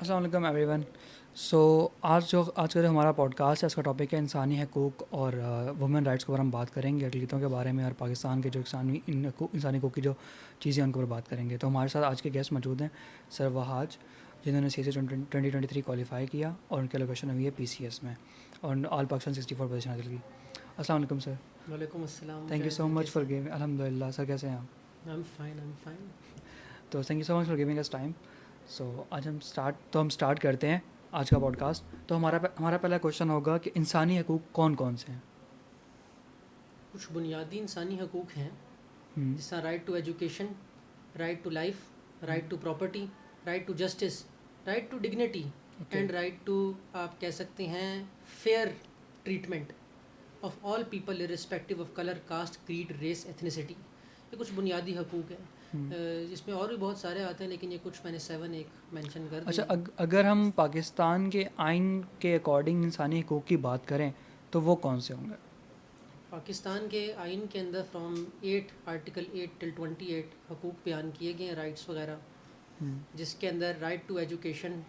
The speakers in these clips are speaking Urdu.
السلام علیکم ایوری ون. سو آج کا جو ہمارا پوڈ کاسٹ ہے اس کا ٹاپک ہے انسانی حقوق اور وومن رائٹس کے اوپر ہم بات کریں گے, اقلیتوں کے بارے میں اور پاکستان کے جو انسانی حقوق کی جو چیزیں ہیں ان کے اوپر بات کریں گے. تو ہمارے ساتھ آج کے گیسٹ موجود ہیں سر وہاج, جنہوں نے CSE 2023 کوالیفائی کیا اور ان کی لوکیشن ہوئی ہے PCS میں اور آل پاکستان 64 پوزیشن حاصل کی. السلام علیکم سر. وعلیکم السلام. Thank you so much for giving. الحمد للہ سر, کیسے ہیں آپ؟ I'm fine. تو thank you so much for giving us time. So آج ہم اسٹارٹ کرتے ہیں آج کا پوڈ کاسٹ. تو ہمارا پہلا کویشچن ہوگا کہ انسانی حقوق کون کون سے ہیں؟ کچھ بنیادی انسانی حقوق ہیں جس طرح right to education, right to life, right to property, right to justice, right to dignity and right to آپ کہہ سکتے ہیں fair treatment of all people irrespective of colour, caste, creed, race, ethnicity. یہ کچھ بنیادی حقوق ہیں. اس میں اور بھی بہت سارے آتے ہیں لیکن یہ کچھ میں نے 7 مینشن کر دیا. اچھا, اگر ہم پاکستان کے آئین کے اکارڈنگ انسانی حقوق کی بات کریں تو وہ کون سے ہوں گے؟ پاکستان کے آئین کے اندر فرام آرٹیکل 8 ٹل 28 حقوق بیان کیے گئے ہیں, رائٹس وغیرہ, جس کے اندر right to education,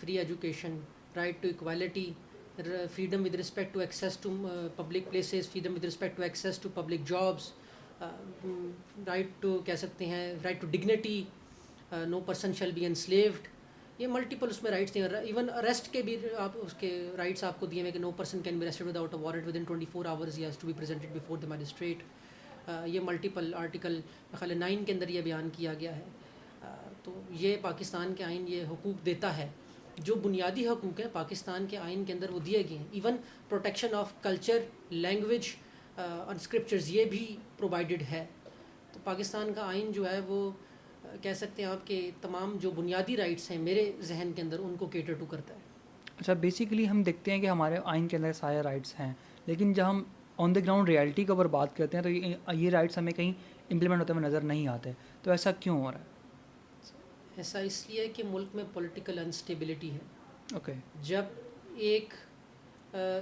free education, right to equality, freedom with respect to access to public places, freedom with respect to access to public jobs, right to کہہ سکتے ہیں right to dignity, no person shall be enslaved. یہ ملٹیپل اس میں رائٹس ہیں. ایون اریسٹ کے بھی آپ اس کے رائٹس آپ کو دیے ہوئے کہ no person can be arrested without a warrant within 24 hours, he has to be presented before the magistrate. یہ ملٹیپل آرٹیکل خالی 9 کے اندر یہ بیان کیا گیا ہے. تو یہ پاکستان کے آئین یہ حقوق دیتا ہے. جو بنیادی حقوق ہیں پاکستان کے آئین کے اندر وہ دیے گئے ہیں. Even protection of culture, language اور اسکرپچرز یہ بھی پرووائڈڈ ہے. تو پاکستان کا آئین جو ہے وہ کہہ سکتے ہیں آپ کے تمام جو بنیادی رائٹس ہیں میرے ذہن کے اندر ان کو کیٹر ٹو کرتا ہے. اچھا, بیسیکلی ہم دیکھتے ہیں کہ ہمارے آئین کے اندر سارے رائٹس ہیں, لیکن جب ہم آن دی گراؤنڈ ریالٹی کے اوپر بات کرتے ہیں تو یہ رائٹس ہمیں کہیں امپلیمنٹ ہوتے ہوئے نظر نہیں آتے. تو ایسا کیوں ہو رہا ہے؟ ایسا اس لیے کہ ملک میں پولیٹیکل انسٹیبلٹی ہے. اوکے. جب ایک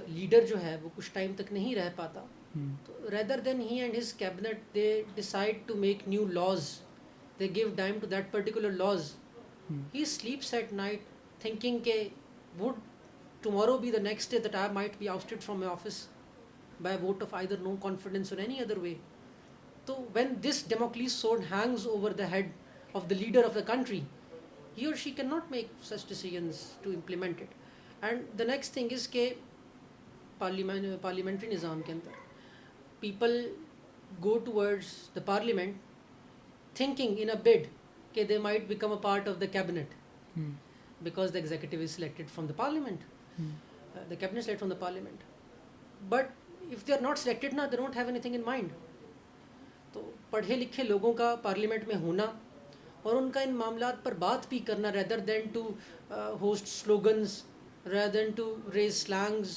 لیڈر جو ہے وہ کچھ ٹائم تک نہیں رہ پاتا تو rather then he and his cabinet they decide to make new laws, they give time to that particular laws. He sleeps at night thinking کہ would tomorrow be the next day that I might be ousted from my office by a vote of either no confidence or any other way. So when this Damocles sword hangs over the head of the leader of the country, he or she cannot make such decisions to implement it. And the next thing is کہ parliamentary نظام کے اندر people go towards the parliament thinking in a bid that they might become a part of the cabinet because the executive is selected from the parliament, the cabinet is selected from the parliament. But if they are not selected now, they don't have anything in mind. تو پڑھے لکھے لوگوں کا پارلیمنٹ میں ہونا اور ان کا ان معاملات پر بات بھی کرنا rather than to host slogans, rather than to raise slangs,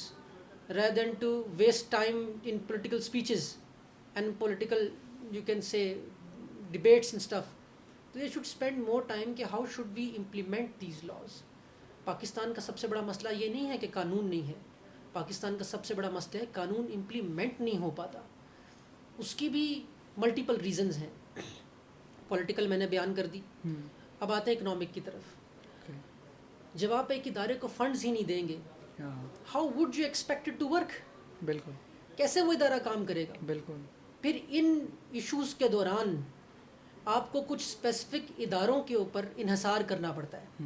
rather than to waste time in political speeches and political, you can say, debates and stuff. So they should spend more time کہ how should we implement these laws. Pakistan کا سب سے بڑا مسئلہ یہ نہیں ہے کہ قانون نہیں ہے. پاکستان کا سب سے بڑا مسئلہ ہے قانون امپلیمنٹ نہیں ہو پاتا. اس کی بھی ملٹیپل ریزنز ہیں. پولیٹیکل میں نے بیان کر دی. اب آتے ہیں اکنامک کی طرف. جب آپ ایک ادارے کو فنڈز ہی نہیں دیں گے, how would you expect it to work? بالکل. کیسے وہ ادارہ کام کرے گا؟ بالکل. پھر ان ایشوز کے دوران آپ کو کچھ اسپیسیفک اداروں کے اوپر انحصار کرنا پڑتا ہے.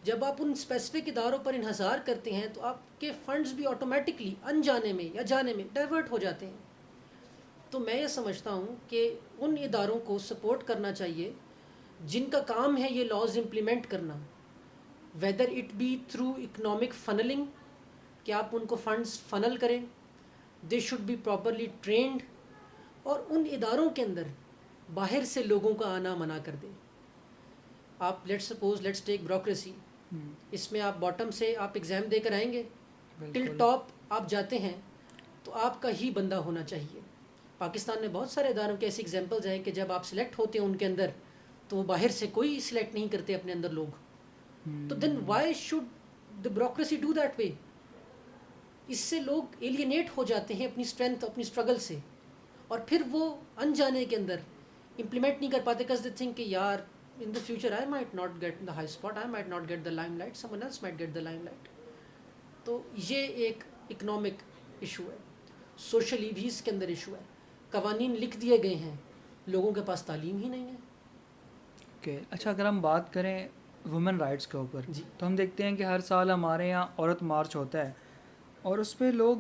جب آپ ان اسپیسیفک اداروں پر انحصار کرتے ہیں تو آپ کے فنڈز بھی آٹومیٹکلی انجانے میں یا جانے میں ڈائیورٹ ہو جاتے ہیں. تو میں یہ سمجھتا ہوں کہ ان اداروں کو سپورٹ کرنا چاہیے جن کا کام ہے یہ لاز امپلیمنٹ کرنا, whether it be through economic funnelling کہ آپ ان کو فنڈز فنل کریں, they should be properly trained, اور ان اداروں کے اندر باہر سے لوگوں کا آنا منع کر دیں. آپ لیٹس ٹیک بیوروکریسی. اس میں آپ باٹم سے آپ ایگزام دے کر آئیں گے, ٹل ٹاپ آپ جاتے ہیں تو آپ کا ہی بندہ ہونا چاہیے. پاکستان میں بہت سارے اداروں کے ایسی ایگزامپلز ہیں کہ جب آپ سلیکٹ ہوتے ہیں ان کے اندر تو وہ باہر سے کوئی سلیکٹ نہیں کرتے اپنے اندر لوگ. تو then why should the bureaucracy do that way? اس سے لوگ ایلینیٹ ہو جاتے ہیں اپنی اسٹرینتھ, اپنی اسٹرگل سے, اور پھر وہ انجانے کے اندر امپلیمنٹ نہیں کر پاتے. کس دے تھنک کہ یار in the future I might not get the high spot, I might not get the limelight, someone else might get the limelight. تو یہ ایک اکنامک ایشو ہے, سوشلی بھی اس کے اندر ایشو ہے. قوانین لکھ دیے گئے ہیں, لوگوں کے پاس تعلیم ہی نہیں ہے. اوکے, اچھا اگر ہم بات کریں وومن رائٹس کے اوپر, جی, تو ہم دیکھتے ہیں کہ ہر سال ہمارے یہاں عورت مارچ ہوتا ہے اور اس پہ لوگ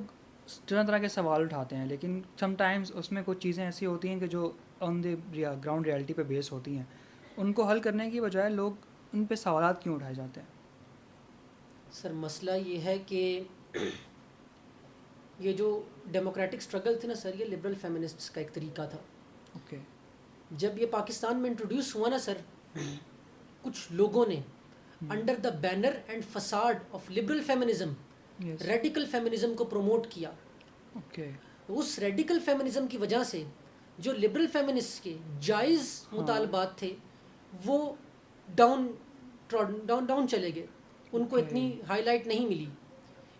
طرح طرح کے سوال اٹھاتے ہیں, لیکن سم ٹائمز اس میں کچھ چیزیں ایسی ہوتی ہیں کہ جو آن دی گراؤنڈ ریالٹی پہ بیس ہوتی ہیں. ان کو حل کرنے کی بجائے لوگ ان پہ سوالات کیوں اٹھائے جاتے ہیں؟ سر مسئلہ یہ ہے کہ یہ جو ڈیموکریٹک اسٹرگل تھی نا سر, یہ لبرل فیمنسٹس کا ایک طریقہ تھا. اوکے, جب یہ پاکستان میں انٹروڈیوس ہوا نا سر, کچھ لوگوں نے under the banner and facade of liberal feminism radical feminism کو پروموٹ کیا. اوکے, اس ریڈیکل فیمنزم کی وجہ سے جو لبرل فیمنسٹ کے جائز مطالبات تھے وہ ڈاؤن چلے گئے, ان کو اتنی ہائی لائٹ نہیں ملی.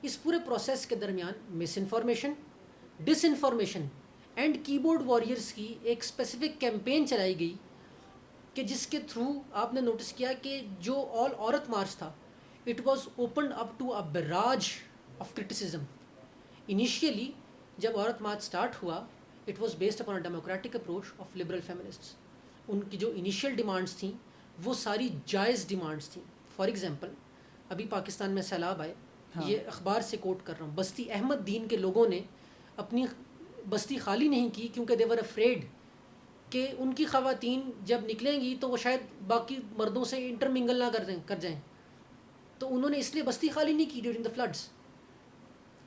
اس پورے پروسیس کے درمیان مس انفارمیشن, ڈس انفارمیشن اینڈ کی بورڈ واریئرس کی ایک اسپیسیفک کیمپین چلائی گئی کہ جس کے تھرو آپ نے نوٹس کیا کہ جو آل عورت مارچ تھا, it was opened up to a barrage of criticism. Initially جب عورت مارچ اسٹارٹ ہوا, it was based upon a democratic approach of liberal feminists. ان کی جو انیشیل ڈیمانڈس تھیں وہ ساری جائز ڈیمانڈس تھیں. فار ایگزامپل ابھی پاکستان میں سیلاب آئے, یہ اخبار سے کوٹ کر رہا ہوں, بستی احمد دین کے لوگوں نے اپنی بستی خالی نہیں کی کیونکہ دے ور افریڈ کہ ان کی خواتین جب نکلیں گی تو وہ شاید باقی مردوں سے انٹرمنگل نہ کر جائیں, تو انہوں نے اس لیے بستی خالی نہیں کی ڈیورنگ دا فلڈس.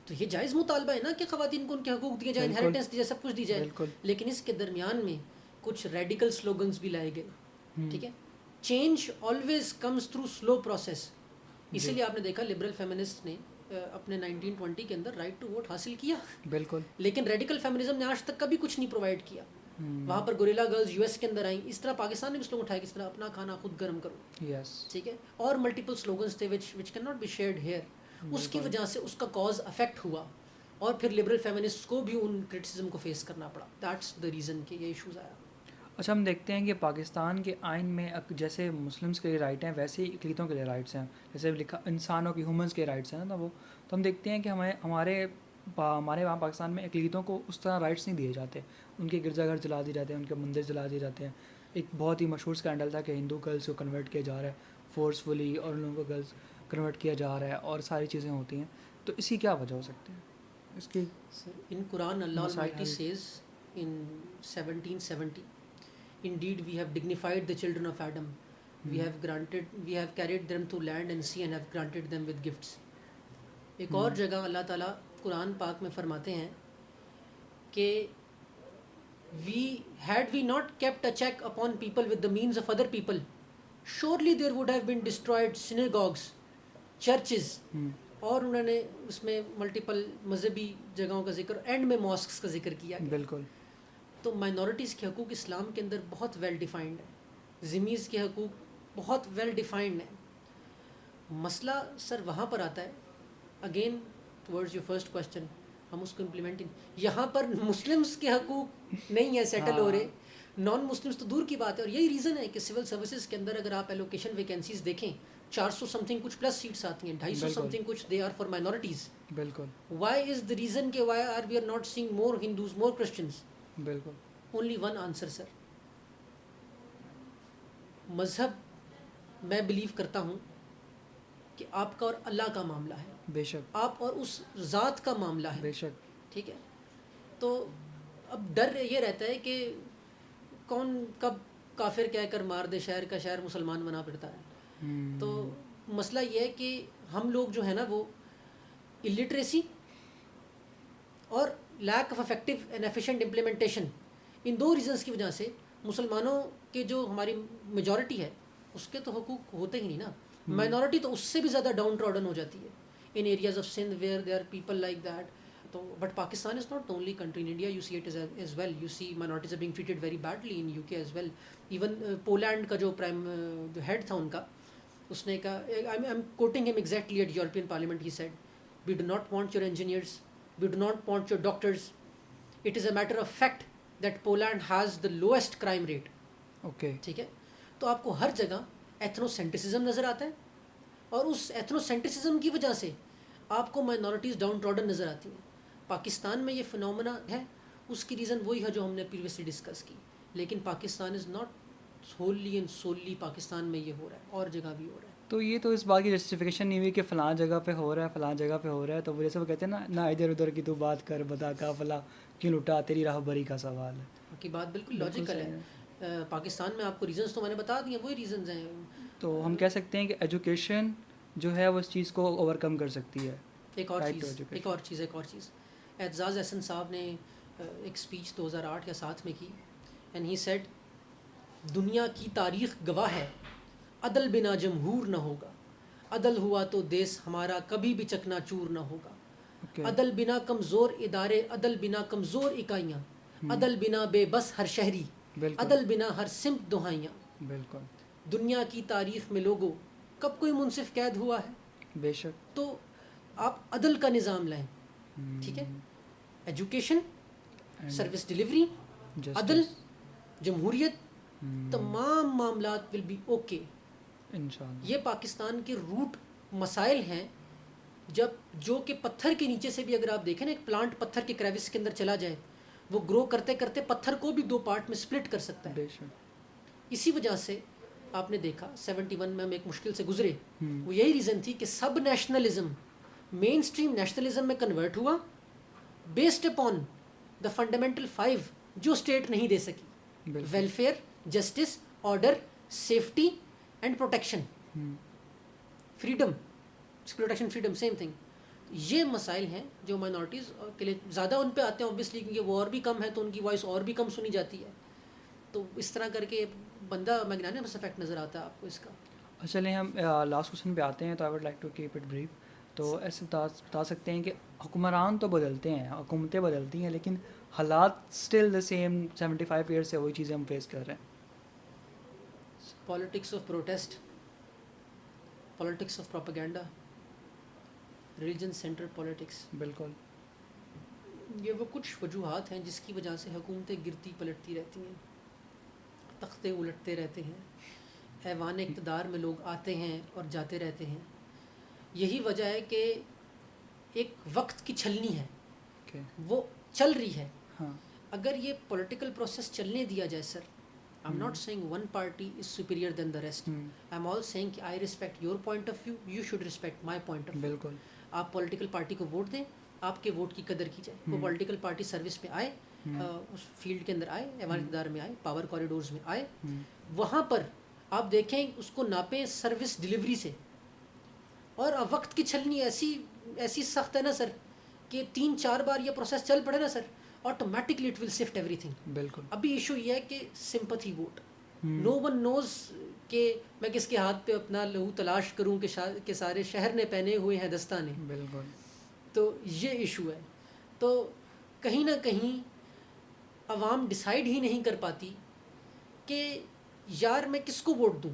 تو یہ جائز مطالبہ ہے نا کہ خواتین کو ان کے حقوق دیے جائیں, انہیریٹنس دی جائے, سب کچھ دی جائے. لیکن اس کے درمیان میں کچھ ریڈیکل سلوگنز بھی لائے گئے. ٹھیک ہے, change always comes through slow process. اسی لیے آپ نے دیکھا لبرل فیمنسٹ نے اپنے 1920 کے اندر رائٹ ٹو ووٹ حاصل کیا, بالکل, لیکن ریڈیکل فیمنزم نے آج تک کبھی کچھ نہیں پرووائڈ کیا. وہاں پر گوریلا گرلز یو ایس کے اندر آئیں, اس طرح پاکستان نے بھی سلوگن اٹھایا کہ اس طرح اپنا کھانا خود گرم کرو. یس, ٹھیک ہے, اور ملٹیپل سلوگنز تھے which can not be shared here. اس کی وجہ سے اس کا کاز افیکٹ ہوا اور پھر لبرل فیمنسٹ کو بھی ان کرٹیسزم کو فیس کرنا پڑا. دیٹس دا ریزن کہ یہ ایشوز آیا. اچھا, ہم دیکھتے ہیں کہ پاکستان کے آئین میں جیسے مسلمس کے لیے رائٹ ہیں ویسے ہی اقلیتوں کے لیے رائٹس ہیں, جیسے لکھا انسانوں کی ہیومنس کے رائٹس ہیں نا, تو ہم دیکھتے ہیں کہ ہمارے وہاں پاکستان میں اقلیتوں کو اس طرح رائٹس نہیں دیے جاتے. ان کے گرجا گھر جلا دیے جاتے ہیں, ان کے مندر جلا دیے جاتے ہیں. ایک بہت ہی مشہور اسکینڈل تھا کہ ہندو گرلس کو کنورٹ کیا جا رہا ہے فورسفلی, اور ان لوگوں کو گرلس کنورٹ کیا جا رہا ہے, اور ساری چیزیں ہوتی ہیں. تو اسی کیا وجہ ہو سکتی ہے اس کی؟ ان قرآن اللہ almighty Cs in 1770 indeed we have dignified the children of Adam, we have carried them to land and sea and have granted them with gifts. ایک اور جگہ اللہ تعالیٰ قرآن پاک میں فرماتے ہیں کہ had we not kept a check upon people with the means of other people, surely there would have been destroyed synagogues, churches, اور انہوں نے اس میں ملٹیپل مذہبی جگہوں کا ذکر, اینڈ میں ماسکس کا ذکر کیا. بالکل. تو مائنورٹیز کے حقوق اسلام کے اندر بہت ویل ڈیفائنڈ ہے, ذمیز کے حقوق بہت ویل ڈیفائنڈ ہیں. مسئلہ سر وہاں پر آتا ہے, again towards your first question, ہم اس کو امپلیمنٹنگ, یہاں پر مسلمس کے حقوق نہیں ہیں سیٹل ہو رہے, نان مسلمس تو دور کی بات ہے. اور یہی ریزن ہے کہ سول سروسز کے اندر اگر آپ ایلوکیشن ویکینسیز دیکھیں 400 سم تھنگ کچھ پلس سیٹس آتی ہیں, 250 سم تھنگ کچھ دے آر فار مائنورٹیز. بالکل. وائی از دا ریزن کہ why are we are not seeing more Hindus more Christians? بالکل. اونلی ون آنسر سر, مذہب میں بلیو کرتا ہوں کہ آپ کا اور اللہ کا معاملہ ہے, بے شک, آپ اور اس ذات کا معاملہ ہے, بے شک. ٹھیک ہے. تو اب ڈر یہ رہتا ہے کہ کون کب کافر کہہ کر مار دے, شہر کا شہر مسلمان بنا پھرتا ہے. تو مسئلہ یہ ہے کہ ہم لوگ جو ہے نا وہ الٹریسی اور lack of effective and efficient implementation, ان دو ریزنس کی وجہ سے مسلمانوں کے جو ہماری میجورٹی ہے اس کے تو حقوق ہوتے ہی نہیں نا. مائنورٹی تو اس سے بھی زیادہ ڈاؤن ٹراڈن ہو جاتی ہے in areas of Sindh where they are people like that. تو but Pakistan is not the only country in India, you see it as well, you see minorities are being treated very badly in U K as well. Even Poland کا جو جو ہیڈ تھا ان کا, اس نے کہا, I am quoting him exactly at European parliament, he said we do not want your engineers, we do not want your doctors, it is a matter of fact that Poland has the lowest crime rate. Okay. ٹھیک ہے. تو آپ کو ہر جگہ ایتھنو سینٹرسزم نظر آتا ہے، اور اس ایتھنو سینٹرسزم کی وجہ سے آپ کو مائنورٹیز ڈاؤن ٹراڈن نظر آتی ہیں. پاکستان میں یہ فنومنا ہے، اس کی ریزن وہی ہے جو ہم نے پریویسلی ڈسکس کی. لیکن Pakistan is not wholly and solely Pakistan میں یہ ہو رہا ہے، اور جگہ بھی ہو رہا ہے. تو یہ تو اس بات کی جسٹیفیکیشن نہیں ہوئی کہ فلاں جگہ پہ ہو رہا ہے، فلاں جگہ پہ ہو رہا ہے، تو وہ جیسے وہ کہتے ہیں نا ادھر ادھر کی تو بات کر بتا کا فلاں کیوں لٹا، تیری راہبری کا سوال ہے. کی بات بالکل لاجیکل ہے. پاکستان میں آپ کو ریزنس تو میں نے بتا دیے، وہی ریزنز ہیں. تو ہم کہہ سکتے ہیں کہ ایجوکیشن جو ہے وہ اس چیز کو اوور کم کر سکتی ہے. ایک اور چیز اعتزاز احسن صاحب نے ایک اسپیچ 2008 یا 7 میں کی، اینڈ ہی سیڈ دنیا کی تاریخ گواہ ہے عدل بنا جمہور نہ ہوگا، عدل ہوا تو دیس ہمارا کبھی بھی چکنا چور نہ ہوگا. عدل بنا کمزور ادارے، عدل بنا کمزور اکائیاں، عدل بنا بے بس ہر شہری، عدل بنا ہر سمت دہائیاں. بالکل. دنیا کی تاریخ میں لوگوں کب کوئی منصف قید ہوا ہے؟ بے شک. تو آپ عدل کا نظام لائیں. ٹھیک ہے، ایجوکیشن، سروس ڈلیوری، عدل، جمہوریت، تمام معاملات ول بی اوکے. انشاءاللہ. یہ پاکستان کے روٹ مسائل ہیں، جو کہ پتھر کے نیچے سے بھی اگر آپ دیکھیں نا، ایک پلانٹ پتھر کے کریوس کے اندر چلا جائے، وہ گرو کرتے کرتے پتھر کو بھی 2 پارٹ میں سپلٹ کر سکتا ہے. بے شک. اسی وجہ سے آپ نے دیکھا 71 میں ہم ایک مشکل سے گزرے، وہ یہی ریزن تھی کہ سب نیشنلزم مین اسٹریم نیشنلزم میں کنورٹ ہوا، بیسڈ اپون دا فنڈامنٹل 5 جو اسٹیٹ نہیں دے سکی: welfare, justice, order, safety and protection. Freedom, protection, freedom, same thing. یہ مسائل ہیں جو مائنورٹیز کے لیے زیادہ ان پہ آتے ہیں اوبیسلی، کیونکہ وہ اور بھی کم ہے تو ان کی وائس اور بھی کم سنی جاتی ہے. تو اس طرح کر کے بندہ میگنانیمس افیکٹ نظر آتا ہے آپ کو اس کا. چلیں ہم لاسٹ کوشچن پہ آتے ہیں. تو I would like to keep it brief. تو ایسے بتا سکتے ہیں کہ حکمران تو بدلتے ہیں، حکومتیں بدلتی ہیں، لیکن حالات اسٹل دا سیم 75 ایئر سے وہی چیزیں ہم فیس کر رہے ہیں. Politics of protest, politics of propaganda, religion centre politics. بالکل. یہ وہ کچھ وجوہات ہیں جس کی وجہ سے حکومتیں گرتی پلٹتی رہتی ہیں، تختے الٹتے رہتے ہیں، ایوان اقتدار میں لوگ آتے ہیں اور جاتے رہتے ہیں. یہی وجہ ہے کہ ایک وقت کی چھلنی ہے، وہ چل رہی ہے. اگر یہ پولیٹیکل پروسیس چلنے دیا جائے sir, I am not seeing one party is superior than the rest, I am all seeing کہ I respect your point of view, you should respect my point of view. بالکل. آپ پولیٹیکل پارٹی کو ووٹ دیں، آپ کے ووٹ کی قدر کی جائے. وہ پولیٹیکل پارٹی سروس میں آئے، اس فیلڈ کے اندر آئے، ایوان اقتدار میں آئے، پاور کوریڈورز میں آئے، وہاں پر آپ دیکھیں اس کو ناپیں سروس ڈلیوری سے. اور وقت کی چھلنی ایسی سخت ہے نا سر کہ 3-4 بار یہ پروسیس چل پڑے نا sir, automatically it will shift everything. بالکل. ابھی ایشو یہ ہے کہ sympathy vote, no one knows کہ میں کس کے ہاتھ پہ اپنا لہو تلاش کروں کہ سارے شہر نے پہنے ہوئے ہیں دستانے. بالکل. تو یہ ایشو ہے. تو کہیں نہ کہیں عوام ڈیسائیڈ ہی نہیں کر پاتی کہ یار میں کس کو ووٹ دوں،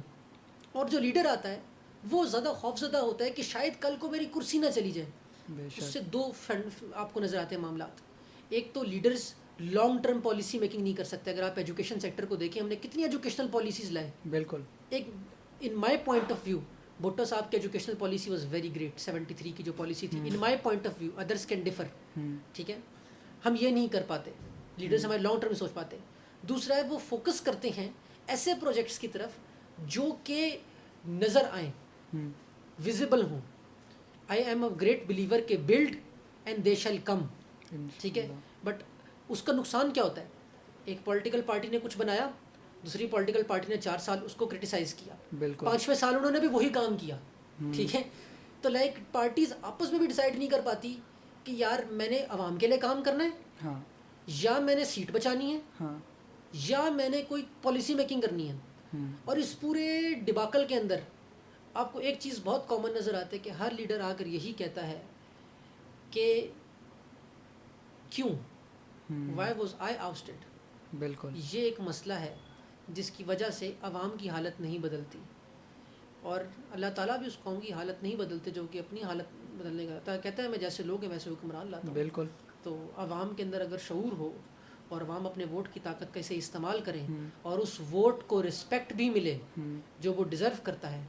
اور جو لیڈر آتا ہے وہ زیادہ خوفزدہ ہوتا ہے کہ شاید کل کو میری کرسی نہ چلی جائے. اس سے 2 آپ کو نظر آتے ہیں معاملات. ایک تو leaders long term policy making نہیں کر سکتے. اگر آپ ایجوکیشن سیکٹر کو دیکھیں، ہم نے کتنی ایجوکیشنل پالیسیز لائے. بالکل. ایک in my point of view Bhutto صاحب کی educational policy was very great. 73 کی جو پالیسی تھی، in my point of view, others can differ. ٹھیک ہے، ہم یہ نہیں کر پاتے، لیڈرز ہمارے لانگ ٹرم سوچ پاتے. دوسرا ہے وہ فوکس کرتے ہیں ایسے پروجیکٹس کی طرف جو کہ نظر آئیں، ویزیبل ہوں. I am a great believer کہ blood and they shall come. ٹھیک ہے، بٹ اس کا نقصان کیا ہوتا ہے؟ ایک پولیٹیکل پارٹی نے کچھ بنایا، دوسری پولیٹیکل پارٹی نے 4 سال اس کو کرٹیسائز کیا، 5ویں سال انہوں نے بھی وہی کام کیا. ٹھیک ہے، تو لائک پارٹیز آپس میں بھی ڈیسائیڈ نہیں کر پاتی کہ یار میں نے عوام کے لیے کام کرنا ہے، یا میں نے سیٹ بچانی ہے، یا میں نے کوئی پالیسی میکنگ کرنی ہے. اور اس پورے ڈباکل کے اندر آپ کو ایک چیز بہت کامن نظر آتی ہے کہ ہر لیڈر آ کر یہی کہتا ہے کہ کیوں، وائی واز آئی آؤسٹڈ. بالکل. یہ ایک مسئلہ ہے جس کی وجہ سے عوام کی حالت نہیں بدلتی، اور اللہ تعالیٰ بھی اس قوم کی حالت نہیں بدلتے جو کہ اپنی حالت بدلنے کا کہتا ہے. میں جیسے لوگ ہیں ویسے حکمران لاتا ہوں. بالکل. تو عوام کے اندر اگر شعور ہو اور عوام اپنے ووٹ کی طاقت کا اسے استعمال کریں اور اس ووٹ کو رسپیکٹ بھی ملے جو وہ ڈیزرو کرتا ہے.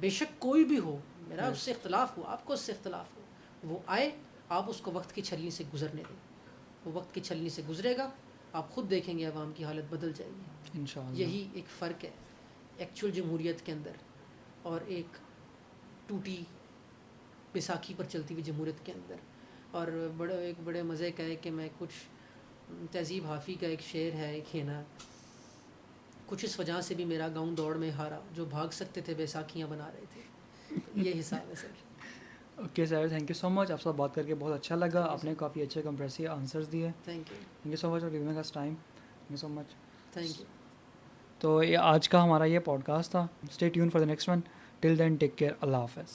بے شک کوئی بھی ہو, میرا اس سے اختلاف ہو, آپ کو اس سے اختلاف ہو, وہ آئے, آپ اس کو وقت کی چھلنی سے گزرنے دیں. وہ وقت کی چھلنی سے گزرے گا, آپ خود دیکھیں گے عوام کی حالت بدل جائے گی. انشاءاللہ. یہی ایک فرق ہے ایکچول جمہوریت کے اندر اور ایک ٹوٹی بیساکھی پر چلتی ہوئی جمہوریت کے اندر. اور ایک بڑے مزے کا ہے کہ میں کچھ تہذیب حافی کا ایک شعر ہے, ایک ہینا, کچھ اس وجہ سے بھی میرا گاؤں دوڑ میں ہارا, جو بھاگ سکتے تھے بیساکھیاں بنا رہے تھے. یہ حساب ہے sir. Okay sir, thank you so much. آپ سے بات کر کے بہت اچھا لگا. آپ نے کافی اچھے کمپریسیو آنسرز دیے. Thank you. Thank you so much for giving us time. Thank you so much. Thank you. تو یہ آج کا ہمارا یہ پوڈ کاسٹ تھا. Stay tuned for the next one. Till then take care. اللہ حافظ.